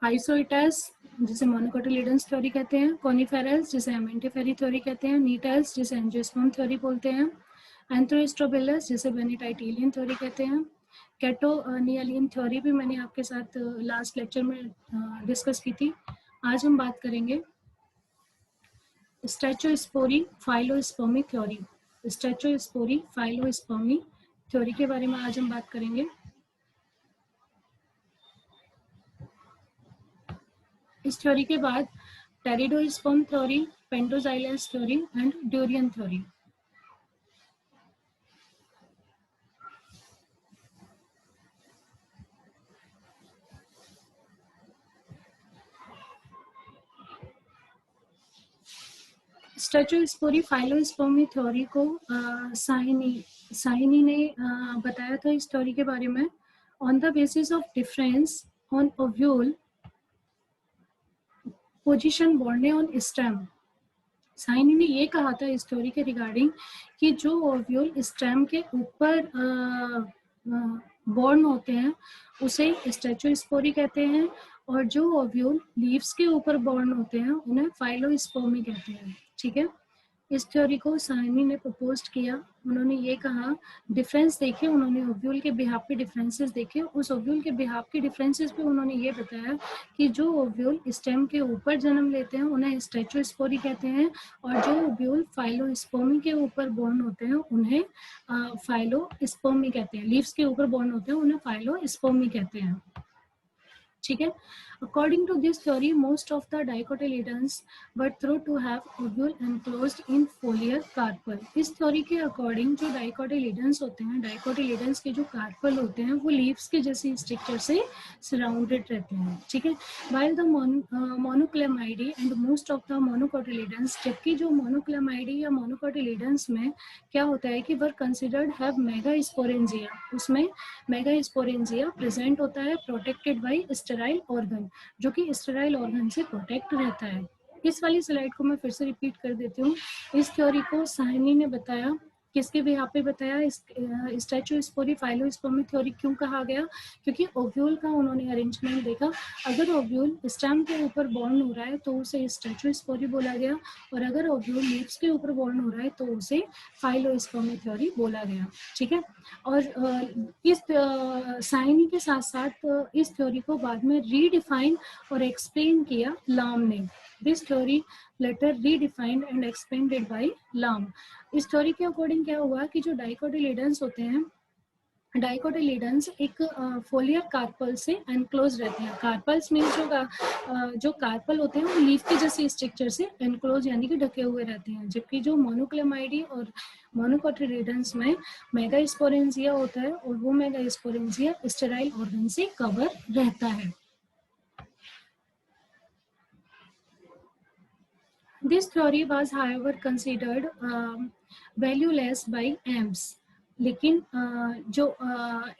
आइसोइटस जिसे मोनोकोटिलिडन्स थ्योरी कहते हैं, कोनिफेरस जिसे एमेंटिफेरी थ्योरी कहते हैं, नीटल्स जिसे एंजियोस्पर्म थ्योरी बोलते हैं, एंथ्रोस्ट्रोबिलस जिसे बेनिटाइटिलियन थ्योरी कहते हैं, कैटोनियलिन थ्योरी भी मैंने आपके साथ लास्ट लेक्चर में डिस्कस की थी। आज हम बात करेंगे स्टैचोस्पोरी phyllospermy theory. Stachyospory phyllospermy theory के बारे में आज हम बात करेंगे। इस थ्योरी के बाद pteridosperm theory, pentoxylales theory and durian theory. Stachyospory phyllospermy theory को साइनी ने बताया था इस थ्योरी के बारे में। On the basis of difference on ovule position borne on stem, Sahni ने ये कहा था इस थ्योरी के रिगार्डिंग कि जो ओव्यूल स्टेम के ऊपर बॉर्न होते हैं उसे स्टैचोस्पोरी कहते हैं, और जो ओव्यूल लीव्स के ऊपर बॉर्न होते हैं उन्हें फाइलोस्पर्मी कहते हैं। ठीक है, इस थ्योरी को साइनी ने प्रपोज किया। उन्होंने ये कहा, डिफरेंस देखे, उन्होंने ओव्यूल के बिहाफ पे डिफरेंसेस देखे। उस ओव्यूल के बिहाफ के डिफरेंसेस पे उन्होंने ये बताया कि जो ओव्यूल स्टेम के ऊपर जन्म लेते हैं उन्हें स्टैचोस्पोरी कहते हैं, और जो ओव्यूल फाइलोस्पर्मी के ऊपर बॉर्न होते हैं उन्हें फाइलोस्पर्मी कहते हैं। लीव्स के ऊपर बॉर्न होते हैं उन्हें फाइलोस्पर्मी कहते हैं। ठीक है, according to this theory most of the dicotyledons were through to have ovule enclosed in foliar carpel. इस थ्योरी के अकॉर्डिंग जो डाइकोटिलिडन्स होते हैं, डाइकोटिलिडन्स के जो कार्पल होते हैं वो लीव्स के जैसे स्ट्रक्चर से सराउंडेड रहते हैं। ठीक है, while the monochlamydeae and most of the monocotyledons, जबकि जो मोनोक्लेमाइडी या मोनोकोटिलिडन्स में क्या होता है कि वर कंसिडर्ड हैव मेगास्पोरेंजिया, उसमें मेगास्पोरेंजिया प्रेजेंट होता है प्रोटेक्टेड बाय स्टेराइल ऑर्गन, जो कि स्टेराइल ऑर्गन से प्रोटेक्ट रहता है। इस वाली स्लाइड को मैं फिर से रिपीट कर देती हूँ। इस थ्योरी को साइनी ने बताया, किसके भी यहाँ पे बताया, स्टैचोस्पोरी फाइलोस्पर्मी थ्योरी क्यों कहा गया, क्योंकि ओव्यूल का उन्होंने अरेंजमेंट देखा। अगर ओव्यूल स्टेम के ऊपर बॉर्न हो रहा है तो उसे स्टैचोस्पोरी बोला गया, और अगर ओव्यूल लीव्स के ऊपर बॉर्न हो रहा है तो उसे फाइलोस्पर्मी थ्योरी बोला गया। ठीक है, और इस साइनी के साथ साथ इस थ्योरी को बाद में रीडिफाइन और एक्सप्लेन किया लाम ने। This theory later redefined and expanded by Lam. इस थ्योरी के अकॉर्डिंग क्या हुआ कि जो डाइकोटिलिडन्स होते हैं, डाइकोटिलिडन्स एक फोलियर कार्पल से एनक्लोज रहते हैं। कार्पल्स में जो कार्पल होते हैं वो लीफ के जैसे स्ट्रक्चर से एनक्लोज यानी कि ढके हुए रहते हैं, जबकि जो मोनोक्लेमाइडी और मोनोकोटिलिडन्स में मेगास्पोरेंजिया होता है और वो मेगास्पोरेंजिया स्टेराइल ऑर्गन से कवर रहता है। This theory was however considered valueless by Ames, लेकिन जो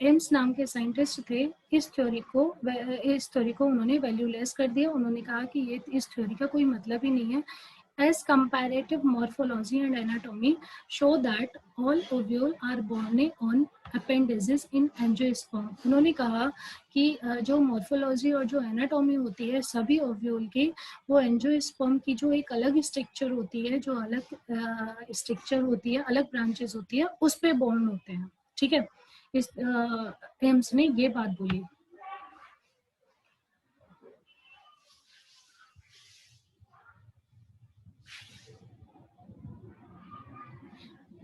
एम्स नाम के साइंटिस्ट थे इस थ्योरी को उन्होंने वैल्यूलेस कर दिया। उन्होंने कहा कि ये इस थ्योरी का कोई मतलब ही नहीं है। As comparative morphology and anatomy show that all ovule are borne on appendages in angiosperm। उन्होंने कहा कि जो मॉर्फोलॉजी और जो एनाटॉमी होती है सभी ओव्यूल की, वो एंजियोस्पर्म की जो एक अलग स्ट्रक्चर होती है, जो अलग स्ट्रक्चर होती है, अलग ब्रांचेस होती है, उस पे बॉर्न होते हैं। ठीक है, इस एम्स ने ये बात बोली।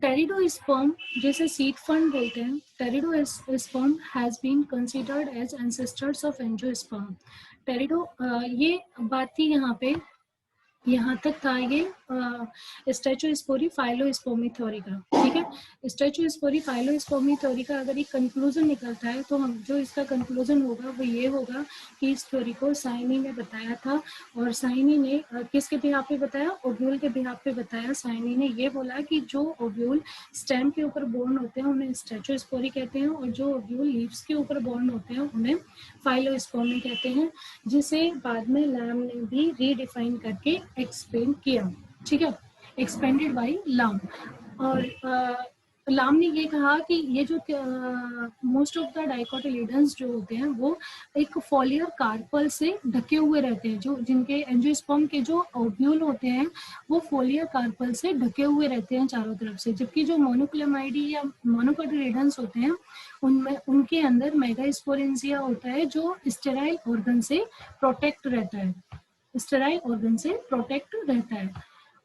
टेरिडोस्पर्म जैसे सीड फंड बोलते हैं, pteridosperm has been considered as ancestors of angiosperm. Pterido ये बात थी यहाँ तक था ये स्टैचोस्पोरी फाइलोस्पर्मी थ्योरी का। ठीक है, स्टैचोस्पोरी फाइलोस्पर्मी थ्योरी का अगर एक कंक्लूजन निकलता है तो हम जो इसका कंक्लूजन होगा वो ये होगा कि इस थ्योरी को साइनी ने बताया था, और साइनी ने किसके बिहाफ पे बताया, ओव्यूल के बिहाफ पे बताया। साइनी ने ये बोला कि जो ओव्यूल स्टेम के ऊपर बॉर्न होते हैं उन्हें स्टैचोस्पोरी कहते हैं, और जो ओव्यूल लीव्स के ऊपर बॉर्न होते हैं उन्हें फाइलोस्पर्मी कहते हैं, जिसे बाद में लाम ने भी रीडिफाइन करके एक्सप्लेन किया। ठीक है, एक्सपेंडेड बाय लाम। और लाम ने ये कहा कि ये जो मोस्ट ऑफ द डाइकोटिलीडन्स जो होते हैं वो एक फॉलियर कार्पल से ढके हुए रहते हैं, जो जिनके एंजियोस्पर्म के जो ओव्यूल होते हैं वो फॉलियर कार्पल से ढके हुए रहते हैं चारों तरफ से, जबकि जो मोनोक्लेमाइडी या मोनोकोटिलीडन्स होते हैं उनमें उनके अंदर मेगास्पोरेंजिया होता है जो स्टेराइल ऑर्गन से प्रोटेक्ट रहता है, स्टेराइल ऑर्गन से प्रोटेक्ट रहता है।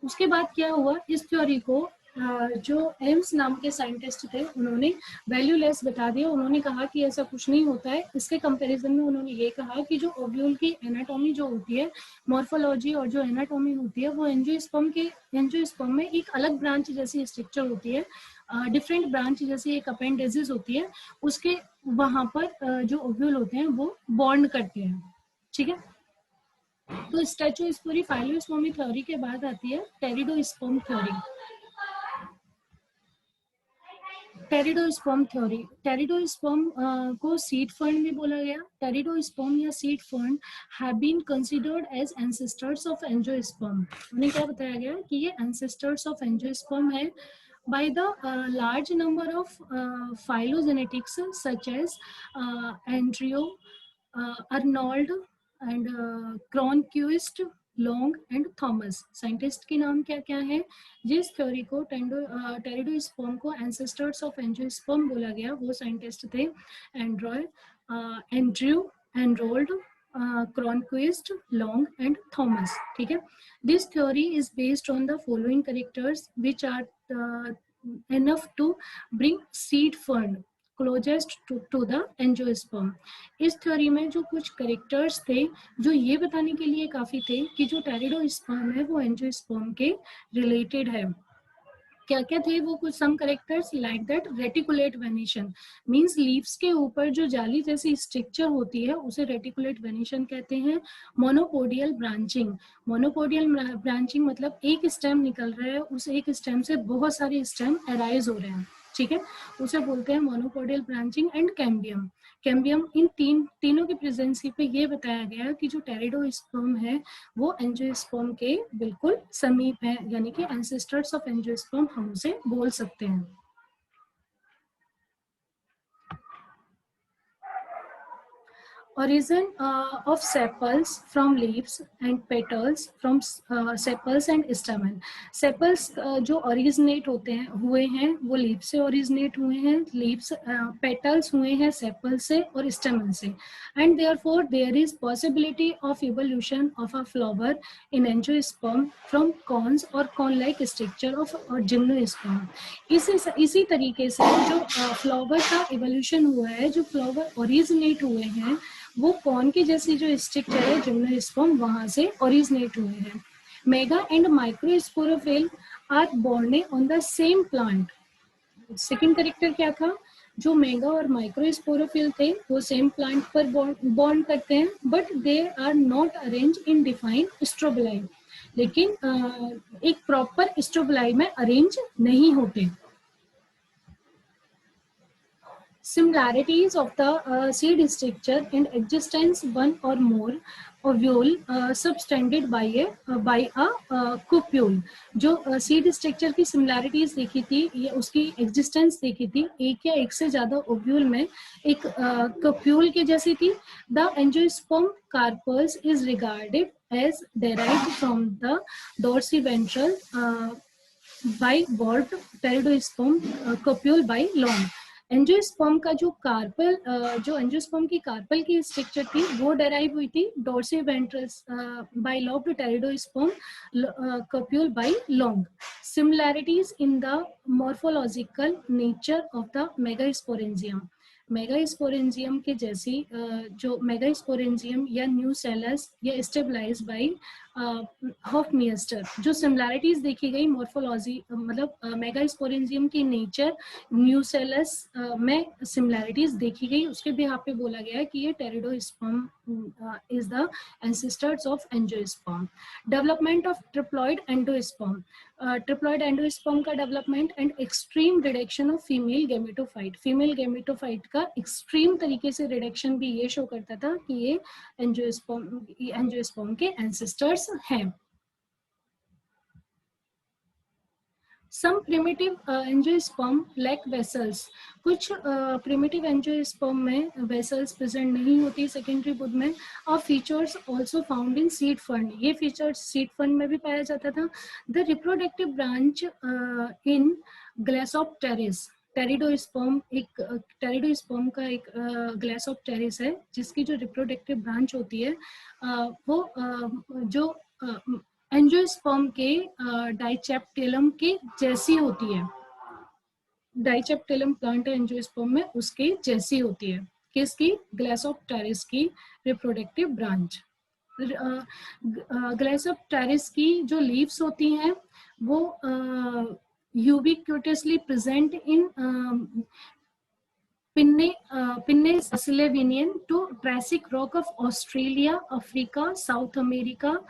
उसके बाद क्या हुआ, इस थ्योरी को जो एम्स नाम के साइंटिस्ट थे उन्होंने वैल्यूलेस बता दिया। उन्होंने कहा कि ऐसा कुछ नहीं होता है। इसके कंपैरिजन में उन्होंने ये कहा कि जो ओव्यूल की एनाटॉमी जो होती है, मॉर्फोलॉजी और जो एनाटॉमी होती है, वो एंजियोस्पर्म में एक अलग ब्रांच जैसी स्ट्रक्चर होती है, डिफरेंट ब्रांच जैसी एक अपेंडेसिस होती है, उसके वहां पर जो ओव्यूल होते हैं वो बॉन्ड करते हैं। ठीक है, तो स्टैचोस्पोरी फाइलोस्पर्मी थ्योरी के बाद आती है टेरिडोस्पर्म थ्योरी। टेरिडोस्पर्म थ्योरी, टेरिडोस्पर्म को सीड फंड भी बोला गया। टेरिडोस्पर्म या सीड फंड have been considered as ancestors of angiosperm. उन्हें क्या बताया गया कि ये एंसेस्टर्स ऑफ एंजियोस्पर्म है by the large number of phylogenetics such as Andrew, Arnold and Cronquist, Long and Thomas। Scientist के नाम क्या क्या है? जिस थ्योरी को टेरिडोस्पर्म को एंसेस्टर्स ऑफ एंजियोस्पर्म बोला गया वो साइंटिस्ट थे Andrew, enrolled, Cronquist, Long and Thomas। ठीक है, this theory is based on the following characters which are enough to bring seed fund closest to the angiosperm। इस थ्योरी में जो कुछ कैरेक्टर्स थे जो ये बताने के लिए काफी थे कि जो टेरिडोस्पर्म है वो एंजियोस्पर्म के रिलेटेड है। क्या क्या थे वो? कुछ some characters like that reticulate venation, means leaves के ऊपर जो जाली जैसी स्ट्रक्चर होती है उसे रेटिकुलेट वेनिशन कहते हैं। मोनोपोडियल ब्रांचिंग, मोनोपोडियल ब्रांचिंग मतलब एक स्टेम निकल रहा है, उस एक स्टेम से बहुत सारे स्टेम अराइज हो रहे हैं। ठीक है, उसे बोलते हैं monopodial branching. And cambium, cambium इन तीनों की प्रेजेंसी पे ये बताया गया कि जो टेरिडोस्पर्म है वो एंजियोस्पर्म के बिल्कुल समीप है, यानी कि एंसेस्टर्स ऑफ एंजियोस्पर्म हम उसे बोल सकते हैं। Origin of sepals from leaves and petals from sepals and stamen। sepals जो originate होते हैं हुए हैं वो leaves से originate हुए हैं, leaves petals हुए हैं sepals से और stamen से। and therefore there is possibility of evolution of a flower in angiosperm from cones or cone like structure of gymnosperm। इसी तरीके से जो फ्लावर का इवोल्यूशन हुआ है, जो फ्लावर ओरिजिनेट हुए हैं वो कॉर्न की जैसी जो स्ट्रक्चर है जिम्नोस्पर्म वहां से ओरिजिनेट हुए हैं। Mega and microsporophyll are borne on the same plant. Second character क्या था? जो मेगा और माइक्रोस्पोरोफिल थे वो सेम प्लांट पर बॉर्न करते हैं, but they are not arrange in define strobili, लेकिन एक प्रॉपर स्ट्रोबलाई में अरेंज नहीं होते। Similarities of the seed structure and existence one or more ovule subtended by a cupule। जो सीड स्ट्रक्चर की सिमिलैरिटीज देखी थी ये उसकी एग्जिस्टेंस देखी थी, एक या एक से ज्यादा ओव्यूल में एक कप्यूल के जैसी थी। The angiosperm carpels is regarded as derived from the dorsiventral bivalved pteridosperm copule by Long। Angiosperm का जो कार्पल जो एंजियोस्पर्म की कार्पल की स्ट्रक्चर थी वो डेराइव हुई थी dorsiventral bilobed pteridosperm cupule by long. Similarities in the morphological nature of the megasporangium, megasporangium के जैसी जो मेगास्पोरेंजियम या न्यूसेलस या स्टेबलाइज बाय हॉफमियस्टर, जो सिमिलैरिटीज देखी गई मॉर्फोलॉजी मतलब मेगास्पोरेंजियम की नेचर न्यूसेलस में सिमिलैरिटीज देखी गई, उसके भी यहाँ पे बोला गया है कि ये pteridosperm is the ancestors of angiosperm. Development of triploid endosperm, triploid endosperm का development and extreme reduction of female gametophyte, female gametophyte का एक्सट्रीम तरीके से रिडक्शन भी ये शो करता था कि ये एंजियोस्पर्म के एंसेस्टर्स हैं। Some primitive angiosperm lack vessels. कुछ primitive angiosperm में vessels present नहीं होती secondary bud में. और features also found in seed fern. ये features seed fern में भी पाया जाता था. The reproductive branch in Glassopteris. टेरिडोस्पर्म एक टेरिडोस्पर्म का एक ग्लासोप्टेरिस है जिसकी जो रिप्रोडक्टिव ब्रांच होती है वो जो एंजियोस्पर्म के डाइचेप्टिलम के जैसी होती है. डाइचेप्टिलम प्लांट एंजियोस्पर्म में उसके जैसी होती है. किसकी? ग्लासोप्टेरिस की रिप्रोडक्टिव ब्रांच. ग्लासोप्टेरिस की जो लीव्स होती हैं वो ubiquitously present in Pinnae Silurian to Triassic rock of Australia, Africa, South America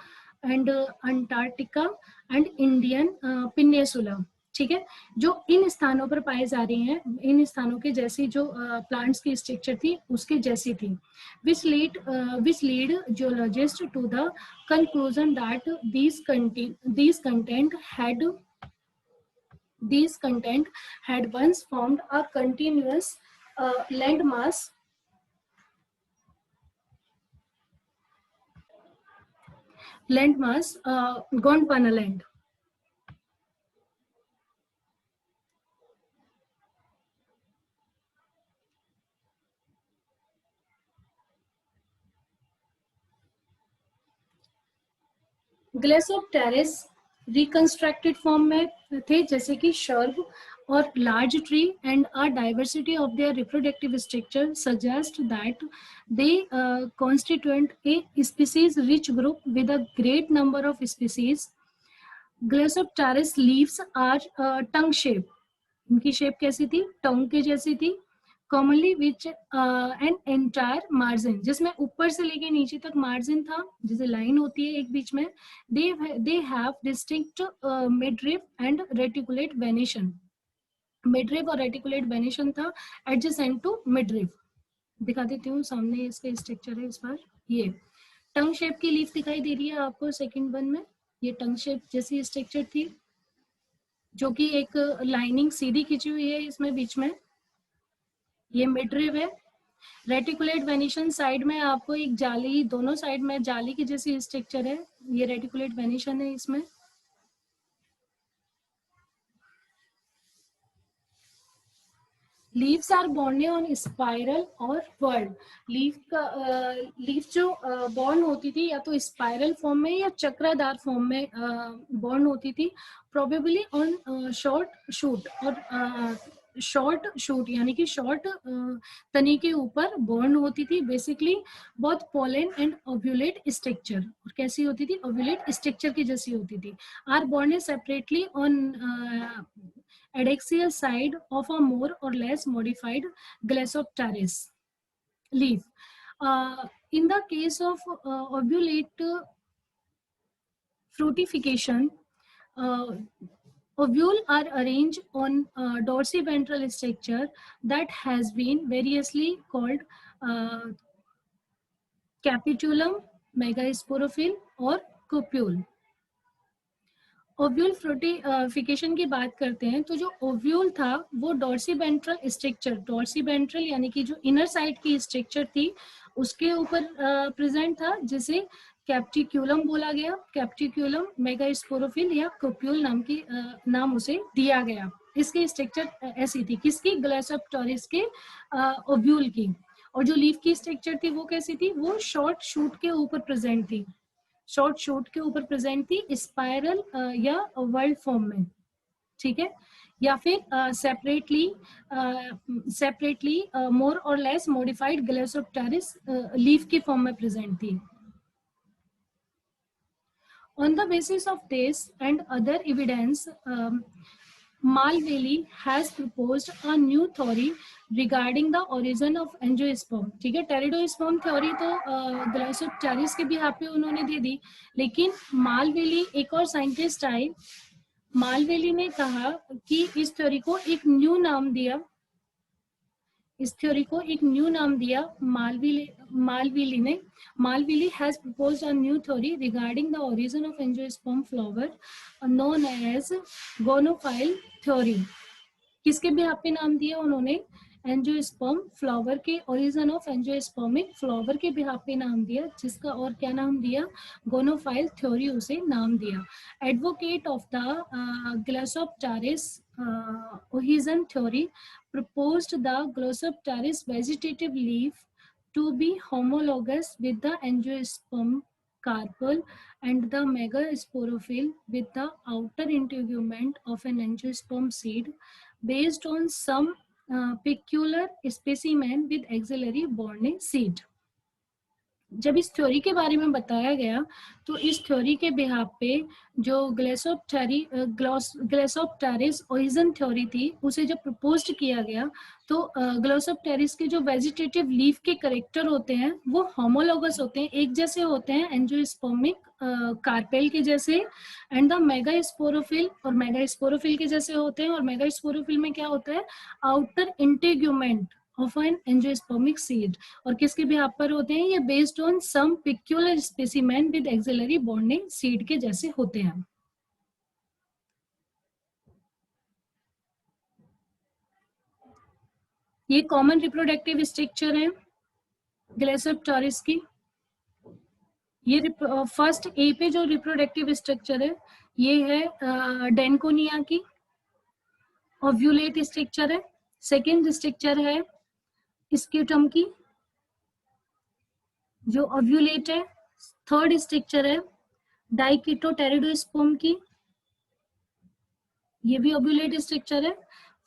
and Antarctica and Indian Peninsula. ठीक है, जो इन स्थानों पर पाए जा रही हैं, इन स्थानों के जैसी जो प्लांट्स की स्ट्रक्चर थी उसके जैसी थी. which lead geologists to the conclusion that these content had once formed a continuous landmass Gondwana land. Glossopteris reconstructed form में थे जैसे कि शर्ब और large tree and a diversity of their reproductive structure suggest that they constituent a species rich group with a great number of species. Glossopteris leaves are tongue shape. इनकी shape कैसी थी? टंग के जैसी थी. commonly which an entire margin, जिसमें ऊपर से लेके नीचे तक मार्जिन था, जैसे लाइन होती है एक बीच में. they have distinct midrib and reticulate venation. midrib और reticulate venation था adjacent to midrib. दिखा देती हूँ, सामने इसका स्ट्रक्चर है इस बार. ये टंग शेप की लीफ दिखाई दे रही है आपको सेकंड वन में. ये टंग शेप जैसी स्ट्रक्चर थी जो कि एक लाइनिंग सीधी खिंची हुई है इसमें बीच में. ये मिडरिब है. रेटिकुलेट वेनिशन साइड में आपको एक जाली, दोनों साइड में जाली की जैसी स्ट्रक्चर है. ये रेटिकुलेट वेनिशन है इसमें. Leaves are borne on spiral और वर्ल्ड. लीफ जो बॉर्न होती थी या तो स्पाइरल फॉर्म में या चक्रादार फॉर्म में बॉर्न होती थी. प्रोबेबली ऑन शॉर्ट शूट और शॉर्ट शूट यानी कि शॉर्ट तनी के ऊपर बॉर्न होती थी. बेसिकली बहुत पोलन एंड ओव्यूलेट स्ट्रक्चर. और कैसी होती थी? ओव्यूलेट स्ट्रक्चर की जैसी होती थी. Are borne separately on adaxial side of a more or less modified Glassopteris leaf. In the case of ovulate fructification, ovule are arranged on dorsiventral structure that has been variously called capitulum, megasporophyll और cupule. Ovule फ्रूटिफिकेशन की बात करते हैं तो जो ovule था वो डॉर्सीवेंट्रल structure, डॉर्सीवेंट्रल यानी कि जो इनर साइड की स्ट्रक्चर थी उसके ऊपर प्रेजेंट था, जिसे कैप्टिक्यूलम बोला गया. कैप्टिक्यूलम, मेगास्पोरोफिल या कोप्यूल नाम उसे दिया गया. इसकी स्ट्रक्चर ऐसी थी. किसकी? ग्लासोप्टेरिस के ओव्यूल की. और जो लीफ की स्ट्रक्चर थी वो कैसी थी? वो शॉर्ट शूट के ऊपर प्रेजेंट थी. शॉर्ट शूट के ऊपर प्रेजेंट थी, स्पाइरल या वर्ल्ड फॉर्म में. ठीक है, या फिर सेपरेटली मोर और लेस मॉडिफाइड ग्लासोप्टेरिस लीफ की फॉर्म में प्रेजेंट थी. On the basis of this and other evidence, Malveli has proposed a new theory regarding the origin of angiosperm. ठीक है, टेरिडोस्पर्म थ्योरी तो ग्लासोप्टेरिस के भी यहाँ पे उन्होंने दे दी, लेकिन मालवेली एक और साइंटिस्ट आए. मालवेली ने कहा कि इस थ्योरी को एक न्यू नाम दिया. इस थ्योरी को एक न्यू नाम दिया मालविली ने. Melville has proposed a new theory regarding the origin of angiosperm flower known as gonophyll theory. किसके बिहाफ पे नाम दिया उन्होंने? एंजियोस्पर्म फ्लावर के, ओरिजिन ऑफ एंजियोस्पर्मिक फ्लावर के बिहाफ पे नाम दिया, जिसका और क्या नाम दिया? गोनोफाइल थ्योरी उसे नाम दिया. Advocate of the glossopteris origin theory proposed the Glossopteris vegetative leaf to be homologous with the angiosperm carpel and the megasporophyll with the outer integument of an angiosperm seed based on some peculiar specimen with axillary borne seed. जब इस theory के बारे में बताया गया तो इस theory के बिहाफ पे जो ग्लोसोप्टेरिस ओरिजिन थ्योरी थी उसे जब प्रपोज्ड किया गया तो ग्लोसोप्टेरिस के जो वेजिटेटिव लीफ के करेक्टर होते हैं वो होमोलोगस होते हैं, एक जैसे होते हैं एंजियोस्पर्मिक कार्पेल के जैसे, एंड द मेगास्पोरोफिल और मेगास्पोरोफिल के जैसे होते हैं. और मेगास्पोरोफिल में क्या होता है? Outer integument of an angiospermic seed. और किसके बिहाफ पर होते हैं? ये based on some peculiar specimen with axillary bonding seed के जैसे होते हैं. ये कॉमन रिप्रोडक्टिव स्ट्रक्चर है ग्लेसोप्टेरिस की. ये फर्स्ट ए पे जो रिप्रोडक्टिव स्ट्रक्चर है ये है डेनकोनिया की, ओव्यूलेट स्ट्रक्चर है. सेकेंड स्ट्रक्चर है स्क्यूटम की जो ओव्यूलेट है. थर्ड स्ट्रक्चर है डाइकिटोटेरिडोस्पर्म की, ये भी ओव्यूलेट स्ट्रक्चर है.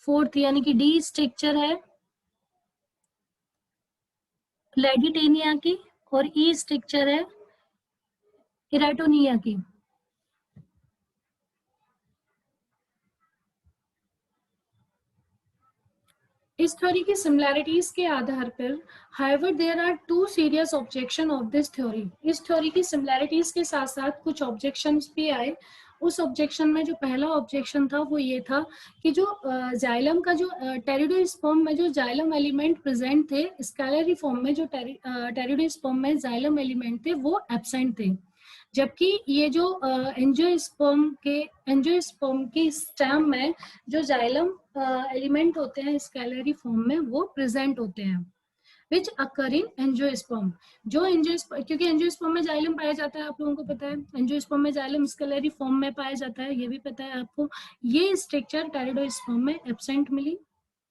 फोर्थ यानी कि डी स्ट्रक्चर है लेडिटेनिया की, और ई स्ट्रक्चर है इराटोनिया की. इस थ्योरी की सिमिलैरिटीज के आधार पर however there are two serious objection of this theory. इस थ्योरी की सिमिलैरिटीज के साथ साथ कुछ ऑब्जेक्शंस भी आए. उस ऑब्जेक्शन में जो पहला ऑब्जेक्शन था वो ये था कि जो जाइलम का जो टेरिडोस्पर्म में जो जाइलम एलिमेंट प्रेजेंट थे, स्केलरी फॉर्म में जो टेरिडोस्पर्म में जाइलम एलिमेंट थे वो एब्सेंट थे, जबकि ये जो एंजियोस्पर्म के स्टेम में जो जाइलम एलिमेंट होते हैं स्केलरी फॉर्म में वो प्रेजेंट होते हैं, विच अकर इन एंजियोस्पर्म. जो एंजियोस्पर्म, क्योंकि एंजियोस्पर्म में जाइलम पाया जाता है, आप लोगों को पता है एंजियोस्पर्म में जाइलम स्केलरी फॉर्म में पाया जाता है, ये भी पता है आपको. ये स्ट्रक्चर टेरिडोस्पर्म में एब्सेंट मिली.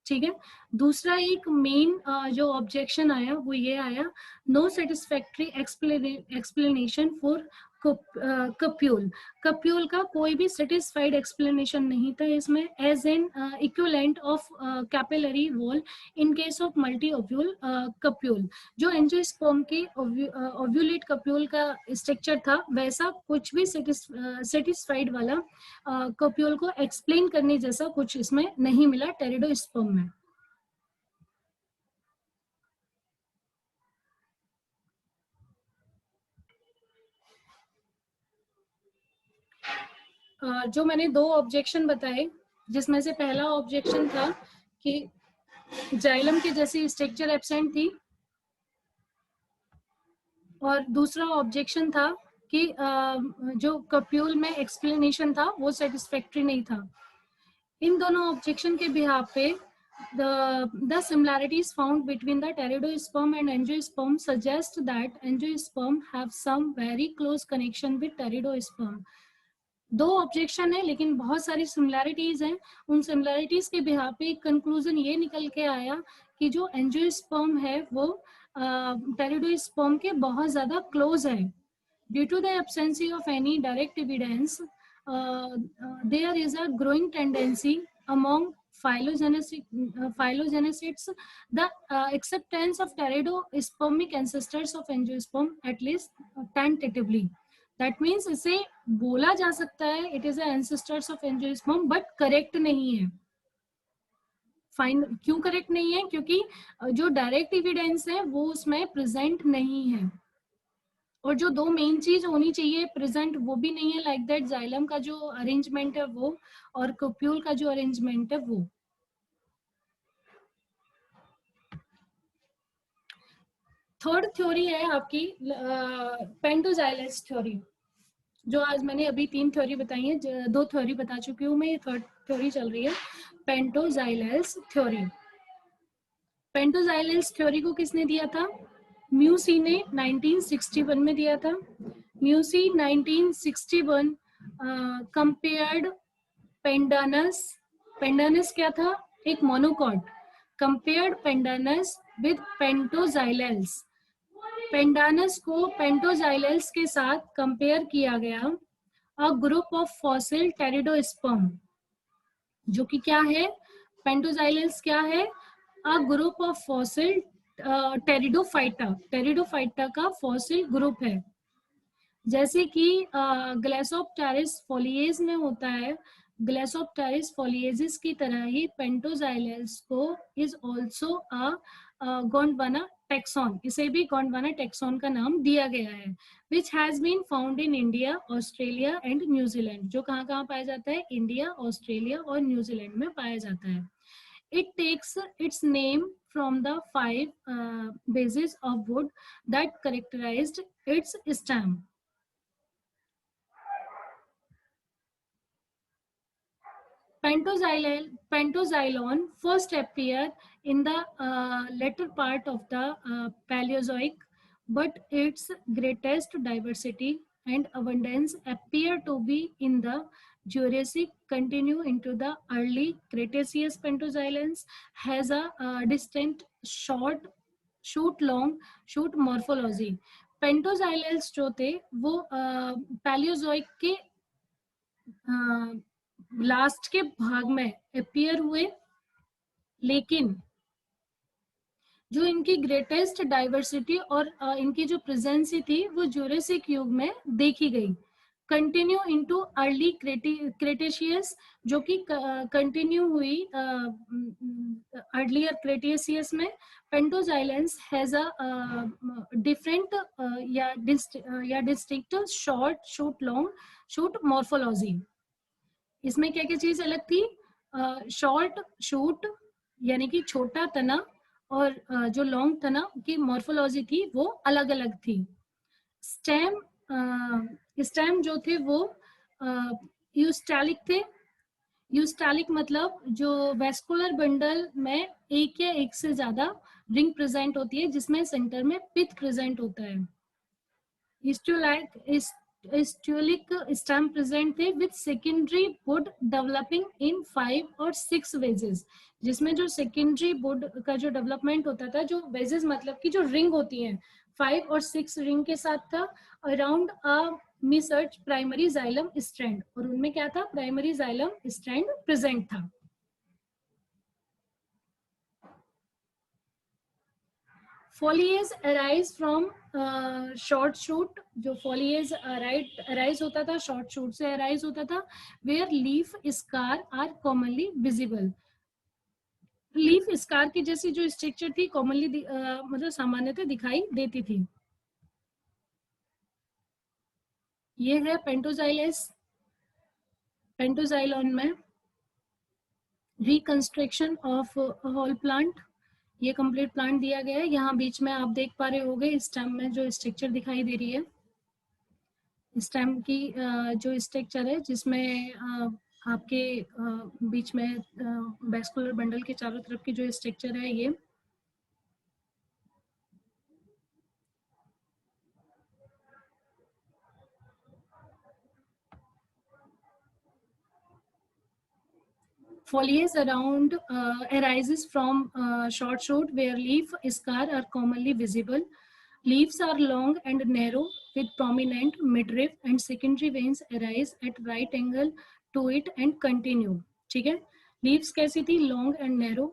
ठीक है. दूसरा एक मेन जो ऑब्जेक्शन आया वो ये आया, no satisfactory explanation for cupule. Cupule का कोई भी सेटिस्फाइड एक्सप्लेनेशन नहीं था इसमें as an equivalent of capillary wall in case of multi ovule cupule. जो एंजियोस्पर्म के ओव्यूलेट कप्यूल का स्ट्रक्चर था वैसा कुछ भी सेटिस्फाइड वाला कप्यूल को एक्सप्लेन करने जैसा कुछ इसमें नहीं मिला टेरिडोस्पर्म में. जो मैंने दो ऑब्जेक्शन बताए जिसमें से पहला ऑब्जेक्शन था कि जाइलम की जैसी स्ट्रक्चर एब्सेंट थी, और दूसरा ऑब्जेक्शन था कि जो कप्यूल में एक्सप्लेनेशन था वो सेटिस्फैक्ट्री नहीं था. इन दोनों ऑब्जेक्शन के बिहाफ पे the similarities found between the pteridosperm and angiosperm suggest that angiosperm have some very close connection with pteridosperm. दो ऑब्जेक्शन है लेकिन बहुत सारी सिमिलैरिटीज हैं. उन सिमिलैरिटीज के बिहाफ पे एक कंक्लूजन ये निकल के आया कि जो एंजियोस्पर्म है वो टेरिडोस्पर्म के बहुत ज्यादा क्लोज है. Due to the absence of any direct evidence there is a growing tendency among phylogenetics the acceptance of pteridospermic ancestors of angiosperm at least tentatively. That means इसे बोला जा सकता है it is ancestors of angiosperm, but correct नहीं है. Fine क्यों correct नहीं है? क्योंकि जो डायरेक्ट एविडेंस है वो उसमें प्रेजेंट नहीं है, और जो दो मेन चीज होनी चाहिए प्रेजेंट वो भी नहीं है. लाइक दैट जाइलम का जो अरेंजमेंट है वो, और कप्यूल का जो अरेंजमेंट है वो. थर्ड थ्योरी है आपकी पेंटोजाइलेस थ्योरी, जो आज मैंने अभी 3 थ्योरी बताई है, 2 थ्योरी बता चुकी हूँ मैं, ये थर्ड थ्योरी चल रही है, पेंटोजाइलेस थ्योरी। पेंटोजाइलेस थ्योरी को किसने दिया था? म्यूसी ने 1961 में दिया था। म्यूसी 1961 कंपेयर्ड पेंडानस, पेंडानस क्या था? एक मोनोकॉट। कंपेयर्ड पेंडानस विद पेंटोजाइलेल्स, पेंडानस को पेंटोजाइलेल्स के साथ कंपेयर किया गया। अ ग्रुप ऑफ फॉसिल टेरिडोस्पर्म, जो कि क्या है? पेंटोजाइलेल्स क्या है? A group of fossil pteridophyta, pteridophyta का फॉसिल ग्रुप है। जैसे कि ग्लेसोप्टेरिस फोलिएज में होता है, ग्लेसोप्टेरिस फोलिएजिस की तरह ही पेंटोजाइलेल्स को is also a Gondwana taxon, इसे भी गोंडवाना टेक्सॉन का नाम दिया गया है, which has been found in India, Australia and New Zealand, जो कहाँ कहाँ पाया जाता है? इंडिया, ऑस्ट्रेलिया और न्यूजीलैंड में पाया जाता है। It takes its name from the 5 bases of wood that characterized its stem. Pentoxylon first appeared in the latter part of the Paleozoic, but its greatest diversity and abundance appear to be in the Jurassic. Continue into the early Cretaceous. Pentoxylons has a distinct short, shoot long, shoot morphology. पेंटोजाइलेंस जो थे वो Palaeozoic के last के भाग में appear हुए, लेकिन जो इनकी ग्रेटेस्ट डाइवर्सिटी और इनकी जो प्रेजेंसी थी वो जूरासिक युग में देखी गई। कंटिन्यू इनटू अर्ली क्रेटेशियस, जो कि कंटिन्यू हुई अर्लियर क्रेटेशियस में। पेंटोजाइलेंस हैज अ डिफरेंट या distinct short, shoot long, shoot morphology. इसमें क्या क्या चीज अलग थी? शॉर्ट शूट यानी कि छोटा तना, और जो लॉन्ग तना की मॉर्फोलॉजी थी वो अलग अलग थी। स्टेम, स्टेम जो थे वो यूस्टैलिक थे। यूस्टैलिक मतलब जो वेस्कुलर बंडल में एक या एक से ज्यादा रिंग प्रेजेंट होती है, जिसमें सेंटर में पिथ प्रेजेंट होता है। Histolytic stem present थे with secondary wood developing in 5 और 6 वेजेस, जिसमें जो सेकेंडरी वुड का जो डेवलपमेंट होता था, जो वेजेस मतलब की जो रिंग होती हैं 5 और 6 रिंग के साथ था, अराउंड अ मिसर्च प्राइमरी जाइलम स्ट्रैंड, और उनमें क्या था? प्राइमरी जाइलम स्ट्रैंड प्रेजेंट था। foliage arise from short shoot, जो foliage arise होता था short shoot से arise होता था, where leaf scar are commonly visible. Leaf scar की जैसी जो स्ट्रक्चर थी कॉमनली मतलब सामान्यतः दिखाई देती थी। ये है पेंटोजाइलेस। पेंटोजाइलॉन में रिकंस्ट्रक्शन ऑफ होल प्लांट, ये कंप्लीट प्लांट दिया गया है। यहाँ बीच में आप देख पा रहे होंगे स्टेम में जो स्ट्रक्चर दिखाई दे रही है, स्टेम की जो स्ट्रक्चर है, जिसमें आपके बीच में वेस्कुलर बंडल के चारों तरफ की जो स्ट्रक्चर है ये। Foliage around arises from short shoot where leaf scar are commonly visible. Leaves are long and narrow with prominent midrib and secondary veins arise at right angle to it and continue. ठीक है, leaves कैसी थी? Long and narrow.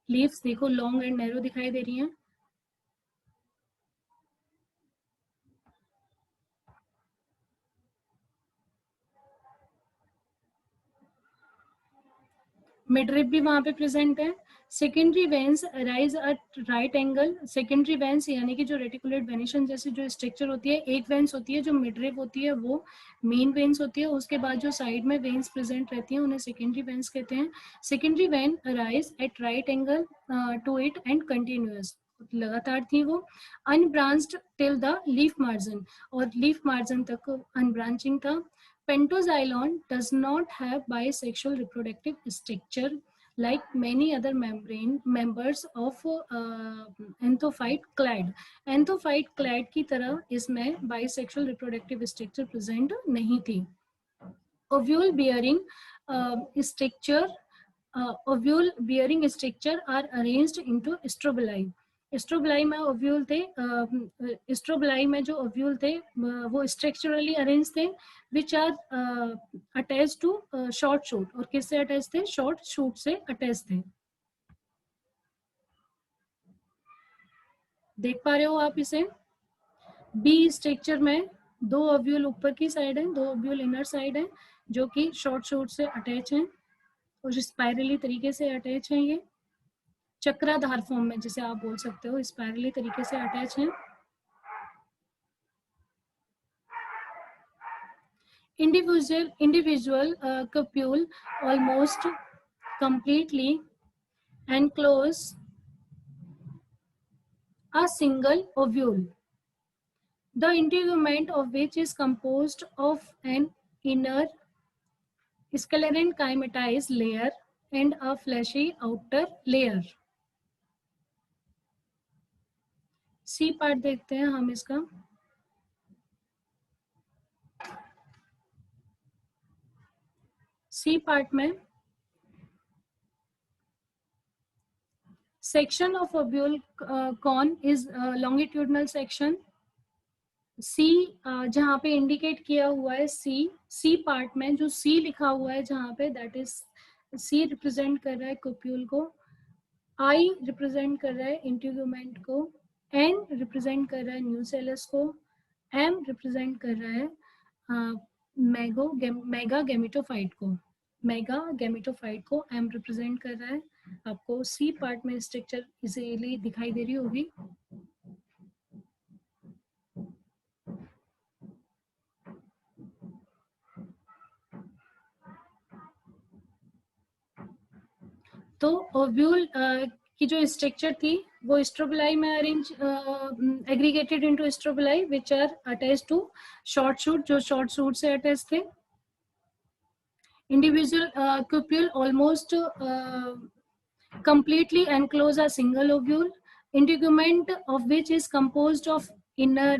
Leaves देखो long and narrow दिखाई दे रही हैं। Midrib भी वहां पे प्रेजेंट है। Secondary veins arise at right angle. Secondary veins यानी कि जो रेटिकुलेट वेनिशन जैसे जो स्ट्रक्चर होती है, एक वेन्स होती है जो मिडरिप होती है, वो मेन वेन्स होती है। उसके बाद जो साइड में वेन्स प्रेजेंट रहती हैं उन्हें सेकेंडरी वेन्स कहते हैं। Secondary vein arise at right angle to it and continuous, लगातार थी वो। Unbranched till the leaf margin, और लीफ मार्जिन तक अनब्रांचिंग था। Pentoxylon does not have bisexual reproductive structure like many other membrane members of anthophyte clade. Anthophyte clade की तरह इसमें bisexual reproductive structure present नहीं थी। Ovule bearing structure ovule bearing structure are arranged into strobili. Strobili में ovule थे, स्ट्रोबलाई में जो ovule थे वो स्ट्रक्चरली अरेंज थे, which are attach to short shoot. और किससे अटैच थे? शॉर्ट शूट से अटैच थे। देख पा रहे हो आप इसे? बी स्ट्रक्चर में दो ओव्यूल ऊपर की साइड है, दो ओव्यूल इनर साइड है, जो कि शॉर्ट शूट से अटैच हैं और स्पाइरली तरीके से अटैच हैं। ये चक्राधार फॉर्म में, जिसे आप बोल सकते हो, स्पाइरली तरीके से अटैच हैं। individual cupule almost completely enclose a single ovule, the integument of which is composed of an inner sclerine chimatized layer and a fleshy outer layer. C part देखते हैं हम इसका। सी पार्ट में section of ovule cone is longitudinal section। C जहाँ पे indicate किया हुआ है, सी पार्ट में जो सी लिखा हुआ है जहाँ पे, दैट इज सी रिप्रेजेंट कर रहा है कोप्यूल को, आई रिप्रेजेंट कर रहा है इंटीग्यूमेंट को, एन रिप्रेजेंट कर रहा है न्यूसेलस को, एम रिप्रेजेंट कर रहा है मेगा गेमिटोफाइट को। मेगा गेमिटोफाइट को एम रिप्रेजेंट कर रहा है। आपको सी पार्ट में स्ट्रक्चर इजीली दिखाई दे रही होगी। तो ओव्यूल की जो स्ट्रक्चर थी वो स्ट्रोबलाई में arrange aggregated into strobili which are attached to short shoot, जो शॉर्ट शूट से अटैच थे। Individual cupule almost completely enclose a single ovule, integument of which is composed of inner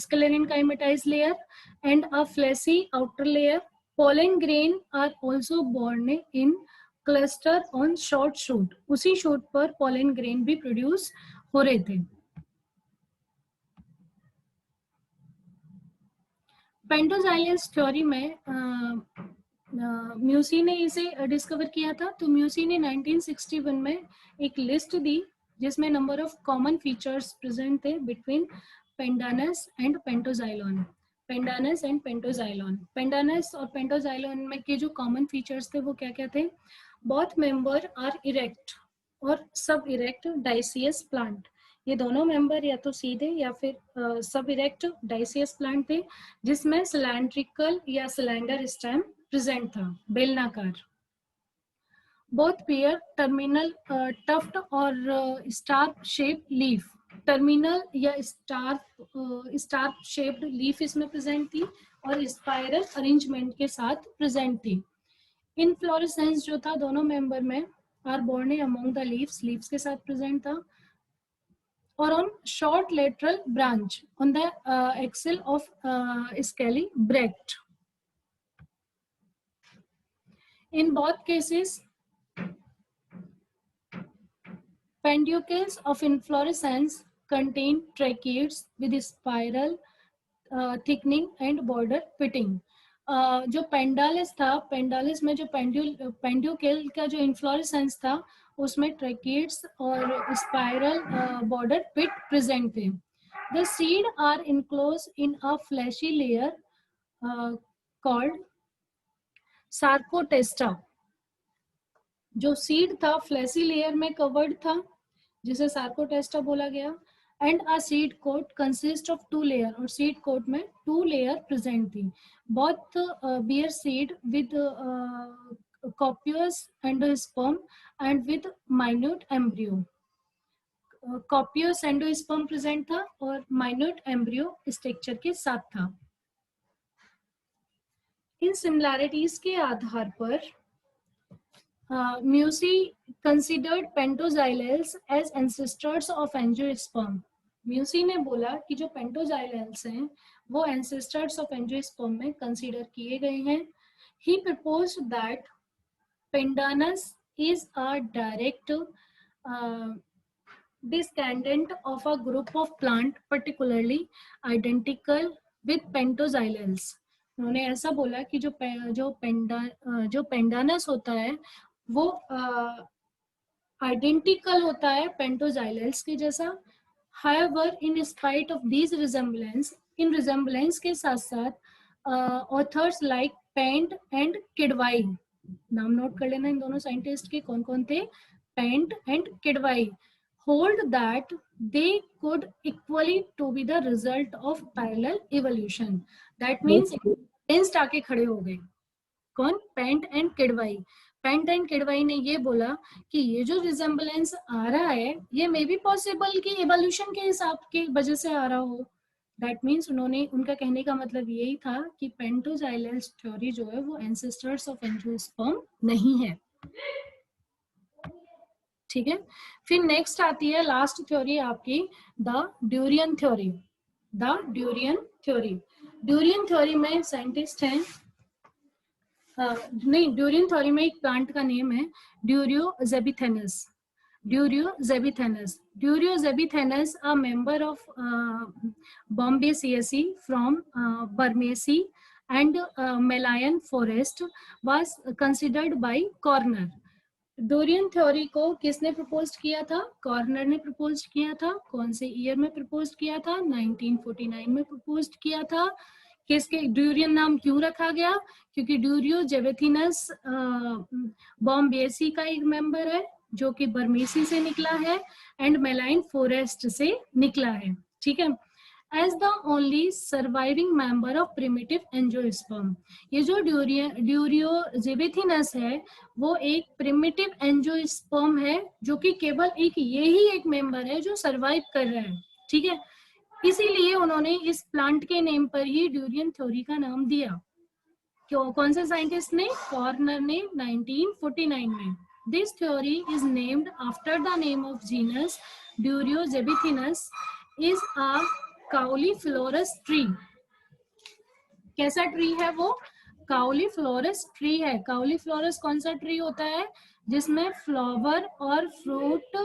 sclerine chimatized layer and a fleshy outer layer. Pollen grain are also borne in cluster on short shoot। उसी shoot पर pollen grain भी produce हो रहे थे। पेंटोजाइलस theory में Meucci ने इसे discover किया था। तो म्यूसी ने 1961 में एक लिस्ट दी जिसमें number of common features present थे बिटवीन पेंडानस एंड पेंटोजाइलॉन। पेंडानस एंड पेंटोजाइलॉन, पेंडानस और पेंटोजाइलॉन में के जो कॉमन फीचर्स थे वो क्या क्या थे? बोथ मेंबर आर इरेक्ट और सब इरेक्ट डाइसियस प्लांट। ये दोनों मेंबर या तो सीधे या फिर सब इरेक्ट डाइसियस प्लांट थे, जिसमें सिलेंड्रिकल या सिलेंडर स्टेम प्रेजेंट था, बेलनाकार। बोथ पेयर टर्मिनल टफ्ट और स्टार शेप लीफ। टर्मिनल या स्टार शेप्ड लीफ इसमें प्रेजेंट थी और स्पाइरल अरेंजमेंट के साथ प्रेजेंट थी। इनफ्लोरेसेंस जो था दोनों मेंबर में are borne among the leaves, leaves के साथ प्रेजेंट था, और on short lateral branch on the axil of scaly bract. In both cases, peduncles of inflorescence contain tracheids with spiral thickening and border fitting. जो पेंडालिस था, पेंडालिस में जो पेंड्यूकेल का जो इन्फ्लोरेसेंस था उसमें ट्रैकिड्स और स्पाइरल बॉर्डर पिट प्रेजेंट थे। The seed are enclose in a fleshy layer called sarcotesta. जो सीड था फ्लैसी लेयर में कवर्ड था, जिसे सार्कोटेस्टा बोला गया, and a seed coat consist of 2 layer, और सीड कोट में 2 लेयर प्रेजेंट थी। Both bear seed with copious endosperm and with minute embryo. Copious endosperm present था और माइन्यूट एम्ब्रियो स्ट्रक्चर के साथ था। इन सिमिलैरिटीज के आधार पर Meeuse considered pentoxylales as ancestors of angiosperm. Meeuse ने बोला कि जो पेंटोजाइलेल्स हैं वो एंसेस्टर्स ऑफ एंजियोस्पर्म में कंसीडर किए गए हैं। He proposed that pandanus is a direct descendant of a group of plant particularly identical with pentoxylelles। उन्होंने ऐसा बोला कि जो पेंडानस होता है वो आइडेंटिकल होता है पेंटोजाइलेल्स के जैसा। However, in spite of these resemblance, इन रिजेम्बलेंस के साथ साथ authors like Pant and Kidwai, नाम नोट कर लेना इन दोनों साइंटिस्ट के कौन कौन थे, Pant and Kidwai, hold that they could equally to be the result of parallel evolution। That means against आके खड़े हो गए। कौन? पेंट एंड किडवाई। पेंट एंड किडवाई ने ये बोला कि ये जो रिजेम्बलेंस आ रहा है ये मे बी पॉसिबल कि एवोल्यूशन के हिसाब के वजह से आ रहा हो। दैट मीन्स उन्होंने, उनका कहने का मतलब यही था कि पेंटोजाइलेल्स थ्योरी जो है वो एंसेस्टर्स ऑफ एंजियोस्पर्म नहीं है। ठीक है, फिर नेक्स्ट आती है लास्ट थ्योरी आपकी, the durian theory. The durian theory, durian theory में साइंटिस्ट हैं, नहीं, ड्यूरियन थ्योरी में एक प्लांट का नेम है Durio zibethinus. Durio zibethinus, Durio zibethinus a member of Bombacaceae from Burmese and Malayan forest was considered by Corner. Durian theory को किसने propose किया था? कॉर्नर ने प्रपोज किया था। कौन से ईयर में प्रपोज किया था? 1949 में प्रपोज किया था। किसके ड्यूरियन नाम क्यों रखा गया? क्योंकि ड्यूरियो जेबेथिनस बॉम्बेसी का एक मेंबर है जो कि बर्मेसी से निकला है एंड मेलाइन फॉरेस्ट से निकला है। ठीक है, as the only surviving member of primitive angiosperm. ये जो ड्यूरियो जेबेथिनस है वो एक प्रिमिटिव एंजियोस्पर्म है जो कि केवल एक ये ही एक मेंबर है जो सरवाइव कर रहा है। ठीक है, इसीलिए उन्होंने इस प्लांट के नेम पर ही ड्यूरियन थ्योरी का नाम दिया। क्यों? कौन से साइंटिस्ट ने? कॉर्नर ने 1949 में। This theory is named after the name of genus Durio zibethinus is a cauliflorous tree. कैसा ट्री है वो? काउलीफ्लोरस ट्री है। काउलीफ्लोरस कौन सा ट्री होता है? जिसमें फ्लावर और फ्रूट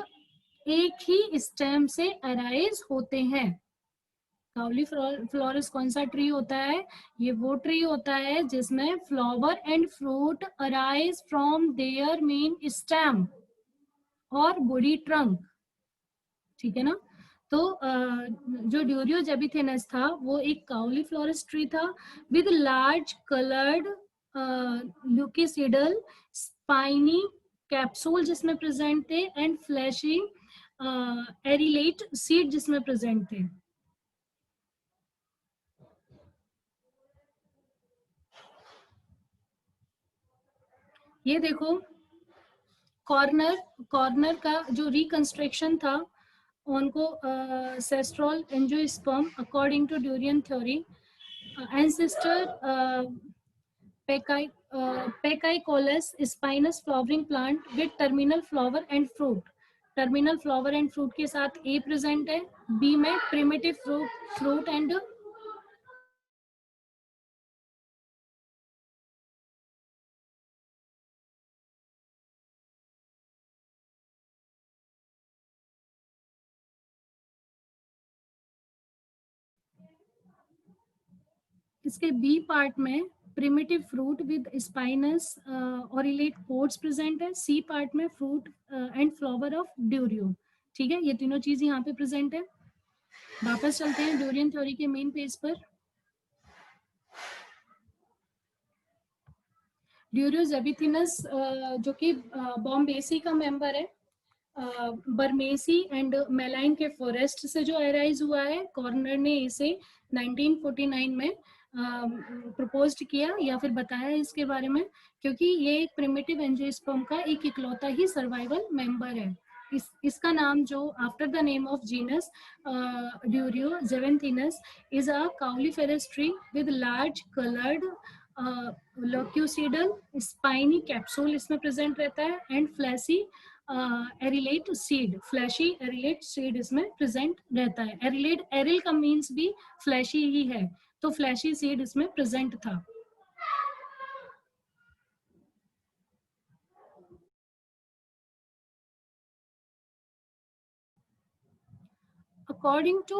एक ही स्टेम से अराइज होते हैं। काउलीफ्लोरस कौन सा ट्री होता है? ये वो ट्री होता है जिसमें flower and fruit arise from their main stem और बॉडी ट्रंक। ठीक है ना? तो जो ड्यूरियो जेबिथेनस था वो एक काउलीफ्लोरस ट्री था with large coloured loculicidal spiny capsule जिसमें प्रेजेंट थे एंड फ्लैशी एरिलेट सीड जिसमें प्रेजेंट थे। ये देखो, कॉर्नर का जो रिकंस्ट्रक्शन था उनको ancestral angiosperm according to durian theory, ancestor pachycaulous spinous flowering plant with terminal flower and fruit. Terminal flower and fruit के साथ ए प्रेजेंट है, बी में प्रिमिटिव फ्रूट एंड इसके बी पार्ट में primitive fruit with spinous ऑरिलेट ports present है। सी part में fruit and flower of ड्यूरियो। ठीक है, ये तीनों चीज यहाँ पे प्रेजेंट है। वापस चलते हैं ड्यूरियन थ्योरी के मेन पेज पर। ड्यूरियो ज़ेबिथिनस जो कि बॉम्बेसी का मेंबर है, बर्मेसी एंड मेलाइन के फॉरेस्ट से जो एराइज हुआ है। कॉर्नर ने इसे 1949 में प्रपोज्ड किया या फिर बताया इसके बारे में, क्योंकि ये एक प्रिमिटिव एंजियोस्पर्म का एक इकलौता ही सर्वाइवल मेंबर है। इसका नाम जो after the name of genus Durio zibethinus is a cauliferous tree with large coloured loculicidal spiny capsule इसमें प्रेजेंट रहता है, and fleshy arillate seed, fleshy arillate seed इसमें प्रेजेंट रहता है। एरिलेट, एरिल का मीन्स भी फ्लैशी ही है, तो फ्लैशी सीड इसमें प्रेजेंट था। अकॉर्डिंग टू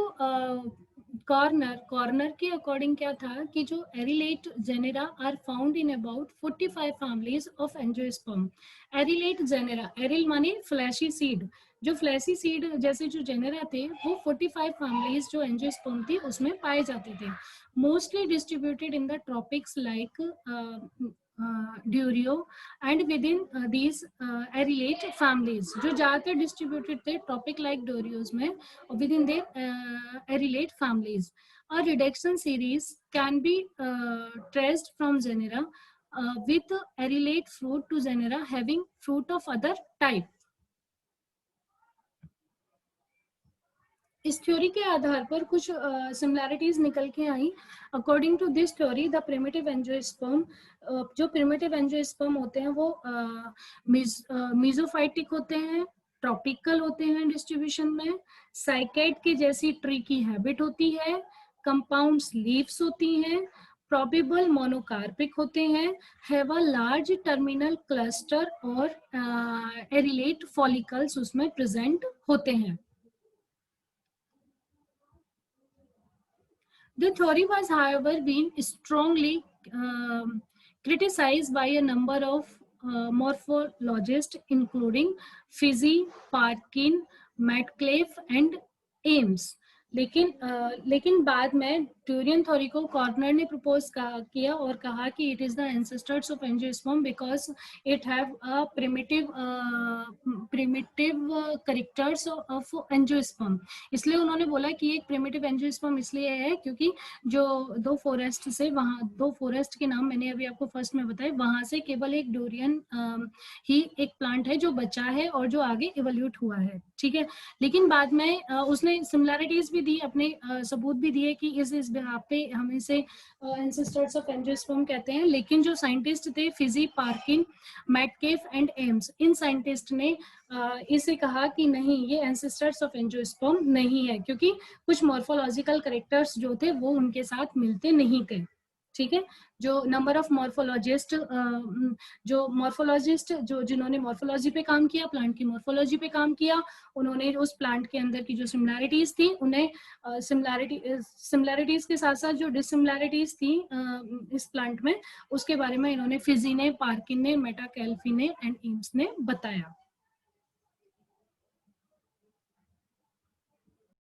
कॉर्नर के अकॉर्डिंग क्या था कि जो arillate genera are found in about 45 families of angiosperm. एरिलेट genera, aryl माने फ्लैशी सीड, जो फ्लैशी सीड जैसे जो जेनेरा थे वो 45 फैमिलीज जो एंजियोस्पर्म थी उसमें पाए जाते थे। Mostly distributed in the tropics like Durio and within these arillate families, जो ज्यादातर डिस्ट्रीब्यूटेड थे ट्रॉपिक लाइक डोरियोज में within their arylate families. A reduction series can be traced from genera with arylate fruit to genera having fruit of other type. इस theory के आधार पर कुछ similarities निकल के आई। According to this theory the primitive angiosperm, जो primitive angiosperm होते हैं वो मीजोफाइटिक होते हैं, ट्रॉपिकल होते हैं डिस्ट्रीब्यूशन में, साइकेड के जैसी ट्री की हैबिट होती है, कंपाउंड्स लीव्स होती हैं, प्रोबेबल मोनोकार्पिक होते हैं, have a large terminal cluster और एरिलेट फॉलिकल्स उसमें प्रेजेंट होते हैं। The theory was, however, being strongly criticized by a number of morphologists, including Fizzy, Parkin, Metcalfe, and Ames. लेकिन बाद में ट्यूरियन थ्योरी को कॉर्नर ने प्रपोज किया और कहा कि it is the ancestors of angiosperm because it have a primitive characters of angiosperm. इसलिए उन्होंने बोला कि एक प्रिमिटिव एंजियोस्पर्म इसलिए है क्योंकि जो दो फॉरेस्ट से, वहां दो फॉरेस्ट के नाम मैंने अभी आपको फर्स्ट में बताया, वहां से केवल एक डोरियन ही एक प्लांट है जो बचा है और जो आगे इवोल्यूट हुआ है, ठीक है। लेकिन बाद में उसने सिमिलैरिटीज भी दी, अपने सबूत भी दिए कि इस बिहाफ पे हम इसे एंसेस्टर्स ऑफ एंजियोस्पर्म कहते हैं। लेकिन जो साइंटिस्ट थे Fiji, Parkin, Metcalfe and Eames, इन साइंटिस्ट ने इसे कहा कि नहीं, ये एंसेस्टर्स ऑफ एंजियोस्पर्म नहीं है, क्योंकि कुछ मॉर्फोलॉजिकल कैरेक्टर्स जो थे वो उनके साथ मिलते नहीं थे, ठीक है। जो नंबर ऑफ मॉर्फोलॉजिस्ट जो जिन्होंने मॉर्फोलॉजी पे काम किया, प्लांट की मॉर्फोलॉजी पे काम किया, उन्होंने उस प्लांट के अंदर की जो सिमिलैरिटीज थी उन्हें सिमिलैरिटीज के साथ साथ जो डिससिमिलैरिटीज थी इस प्लांट में, उसके बारे में इन्होंने फिजी ने, पार्किन ने, मेटाकेल्फी ने एंड एम्स ने बताया।